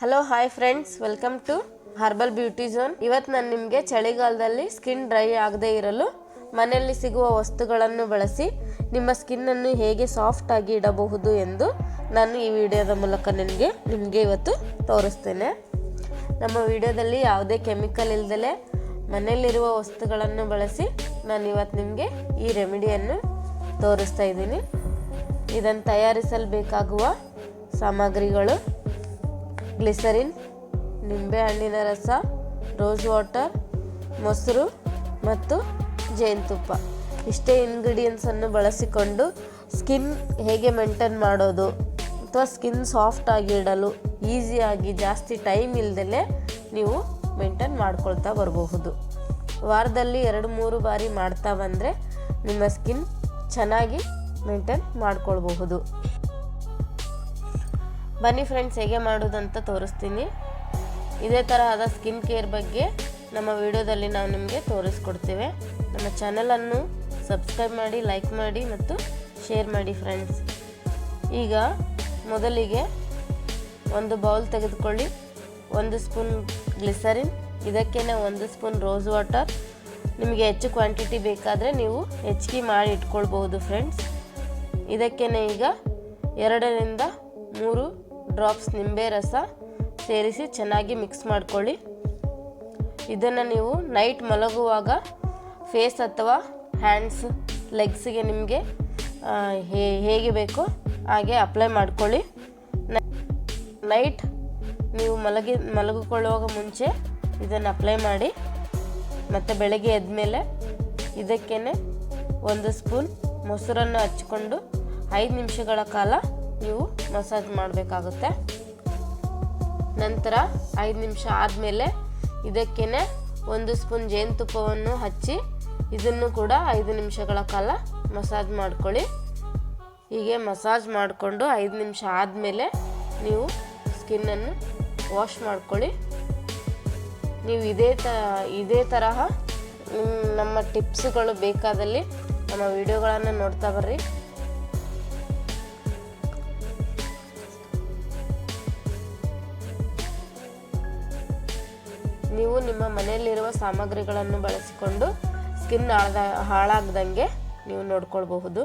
Hello hi friends, welcome to herbal beauty zone. ಇವತ್ತು ನಾನು ನಿಮಗೆ ಚಳಿಗಾಲದಲ್ಲಿ ಸ್ಕಿನ್ ಡ್ರೈ ಆಗದೇ ಇರಲು ಮನೆಯಲ್ಲಿ ಸಿಗುವ ವಸ್ತುಗಳನ್ನು ಬಳಸಿ ನಿಮ್ಮ ಸ್ಕಿನ್ನನ್ನು ಹೇಗೆ ಸಾಫ್ಟ್ ಆಗಿ ಇಡಬಹುದು ಎಂದು ನಾನು ಈ ವಿಡಿಯೋದ ಮೂಲಕ ನಿಮಗೆ ಇವತ್ತು ತೋರಿಸ್ತೇನೆ. ನಮ್ಮ ವಿಡಿಯೋದಲ್ಲಿ ಯಾವುದೇ ಕೆಮಿಕಲ್ ಇಲ್ಲದಲೇ ಮನೆಯಲ್ಲಿರುವ ವಸ್ತುಗಳನ್ನು ಬಳಸಿ ನಾನು ಇವತ್ತು ನಿಮಗೆ ಈ ರೆಮಿಡಿಯನ್ನು ತೋರಿಸ್ತಾ ಇದ್ದೀನಿ. ಇದನ್ನು ತಯಾರಿಸಲು ಬೇಕಾಗುವ ಸಾಮಗ್ರಿಗಳು: ಗ್ಲಿಸರಿನ್, ನಿಂಬೆಹಣ್ಣಿನ ರಸ, ರೋಸ್ ವಾಟರ್, ಮೊಸರು ಮತ್ತು ಜೇನುತುಪ್ಪ. ಇಷ್ಟೇ ಇಂಗ್ರೀಡಿಯೆಂಟ್ಸನ್ನು ಬಳಸಿಕೊಂಡು ಸ್ಕಿನ್ ಹೇಗೆ ಮೇಂಟೈನ್ ಮಾಡೋದು ಅಥವಾ ಸ್ಕಿನ್ ಸಾಫ್ಟ್ ಆಗಿ ಇಡಲು ಈಸಿಯಾಗಿ ಜಾಸ್ತಿ ಟೈಮ್ ಇಲ್ಲದಲೇ ನೀವು ಮೇಂಟೈನ್ ಮಾಡ್ಕೊಳ್ತಾ ಬರಬಹುದು. ವಾರದಲ್ಲಿ 2-3 ಬಾರಿ ಮಾಡ್ತಾ ಬಂದರೆ ನಿಮ್ಮ ಸ್ಕಿನ್ ಚೆನ್ನಾಗಿ ಮೇಂಟೈನ್ ಮಾಡ್ಕೊಳ್ಬಹುದು. ಬನ್ನಿ ಫ್ರೆಂಡ್ಸ್, ಹೇಗೆ ಮಾಡೋದಂತ ತೋರಿಸ್ತೀನಿ. ಇದೇ ತರಹದ ಸ್ಕಿನ್ ಕೇರ್ ಬಗ್ಗೆ ನಮ್ಮ ವಿಡಿಯೋದಲ್ಲಿ ನಾವು ನಿಮಗೆ ತೋರಿಸ್ಕೊಡ್ತೇವೆ. ನಮ್ಮ ಚಾನಲನ್ನು ಸಬ್ಸ್ಕ್ರೈಬ್ ಮಾಡಿ, ಲೈಕ್ ಮಾಡಿ ಮತ್ತು ಶೇರ್ ಮಾಡಿ ಫ್ರೆಂಡ್ಸ್. ಈಗ ಮೊದಲಿಗೆ ಒಂದು ಬೌಲ್ ತೆಗೆದುಕೊಳ್ಳಿ. 1 ಸ್ಪೂನ್ ಗ್ಲಿಸರಿನ್, ಇದಕ್ಕೇನೆ 1 ಸ್ಪೂನ್ ರೋಸ್ ವಾಟರ್. ನಿಮಗೆ ಹೆಚ್ಚು ಕ್ವಾಂಟಿಟಿ ಬೇಕಾದರೆ ನೀವು ಹೆಚ್ಚಿಗೆ ಮಾಡಿ ಇಟ್ಕೊಳ್ಬಹುದು ಫ್ರೆಂಡ್ಸ್. ಇದಕ್ಕೇನೆ ಈಗ 2-3 ಡ್ರಾಪ್ಸ್ ನಿಂಬೆ ರಸ ಸೇರಿಸಿ ಚೆನ್ನಾಗಿ ಮಿಕ್ಸ್ ಮಾಡ್ಕೊಳ್ಳಿ. ಇದನ್ನು ನೀವು ನೈಟ್ ಮಲಗುವಾಗ ಫೇಸ್ ಅಥವಾ ಹ್ಯಾಂಡ್ಸ್, ಲೆಗ್ಸಿಗೆ ನಿಮಗೆ ಹೇಗೆ ಬೇಕೋ ಹಾಗೆ ಅಪ್ಲೈ ಮಾಡ್ಕೊಳ್ಳಿ. ನೈಟ್ ನೀವು ಮಲಗಿಕೊಳ್ಳುವಾಗ ಮುಂಚೆ ಇದನ್ನು ಅಪ್ಲೈ ಮಾಡಿ. ಮತ್ತು ಬೆಳಗ್ಗೆ ಎದ್ಮೇಲೆ ಇದಕ್ಕೇ 1 ಸ್ಪೂನ್ ಮೊಸರನ್ನು ಹಚ್ಕೊಂಡು 5 ನಿಮಿಷಗಳ ಕಾಲ ನೀವು ಮಸಾಜ್ ಮಾಡಬೇಕಾಗುತ್ತೆ. ನಂತರ 5 ನಿಮಿಷ ಆದಮೇಲೆ ಇದಕ್ಕೇ 1 ಸ್ಪೂನ್ ಜೇನುತುಪ್ಪವನ್ನು ಹಚ್ಚಿ ಇದನ್ನು ಕೂಡ 5 ನಿಮಿಷಗಳ ಕಾಲ ಮಸಾಜ್ ಮಾಡ್ಕೊಳ್ಳಿ. ಹೀಗೆ ಮಸಾಜ್ ಮಾಡಿಕೊಂಡು 5 ನಿಮಿಷ ಆದಮೇಲೆ ನೀವು ಸ್ಕಿನ್ನನ್ನು ವಾಶ್ ಮಾಡ್ಕೊಳ್ಳಿ. ನೀವು ಇದೇ ತರಹ ನಮ್ಮ ಟಿಪ್ಸ್ಗಳು ಬೇಕಾದಲ್ಲಿ ನಮ್ಮ ವಿಡಿಯೋಗಳನ್ನು ನೋಡ್ತಾ ಬರ್ರಿ. ನೀವು ನಿಮ್ಮ ಮನೆಯಲ್ಲಿರುವ ಸಾಮಗ್ರಿಗಳನ್ನು ಬಳಸಿಕೊಂಡು ಸ್ಕಿನ್ ಹಾಳಾಗದಂಗೆ ನೀವು ನೋಡ್ಕೊಳ್ಬಹುದು.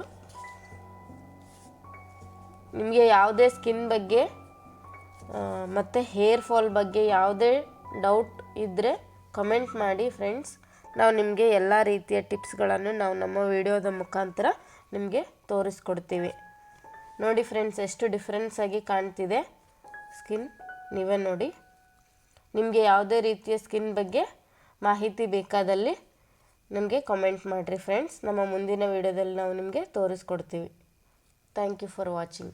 ನಿಮಗೆ ಯಾವುದೇ ಸ್ಕಿನ್ ಬಗ್ಗೆ ಮತ್ತು ಹೇರ್ ಫಾಲ್ ಬಗ್ಗೆ ಯಾವುದೇ ಡೌಟ್ ಇದ್ದರೆ ಕಮೆಂಟ್ ಮಾಡಿ ಫ್ರೆಂಡ್ಸ್. ನಾವು ನಿಮಗೆ ಎಲ್ಲ ರೀತಿಯ ಟಿಪ್ಸ್ಗಳನ್ನು ನಾವು ನಮ್ಮ ವಿಡಿಯೋದ ಮುಖಾಂತರ ನಿಮಗೆ ತೋರಿಸ್ಕೊಡ್ತೀವಿ. ನೋಡಿ ಫ್ರೆಂಡ್ಸ್, ಎಷ್ಟು ಡಿಫ್ರೆನ್ಸ್ ಆಗಿ ಕಾಣ್ತಿದೆ ಸ್ಕಿನ್, ನೀವೇ ನೋಡಿ. ನಿಮಗೆ ಯಾವುದೇ ರೀತಿಯ ಸ್ಕಿನ್ ಬಗ್ಗೆ ಮಾಹಿತಿ ಬೇಕಾದಲ್ಲಿ ನಮಗೆ ಕಮೆಂಟ್ ಮಾಡಿರಿ ಫ್ರೆಂಡ್ಸ್. ನಮ್ಮ ಮುಂದಿನ ವಿಡಿಯೋದಲ್ಲಿ ನಾವು ನಿಮಗೆ ತೋರಿಸ್ಕೊಡ್ತೀವಿ. Thank you for watching.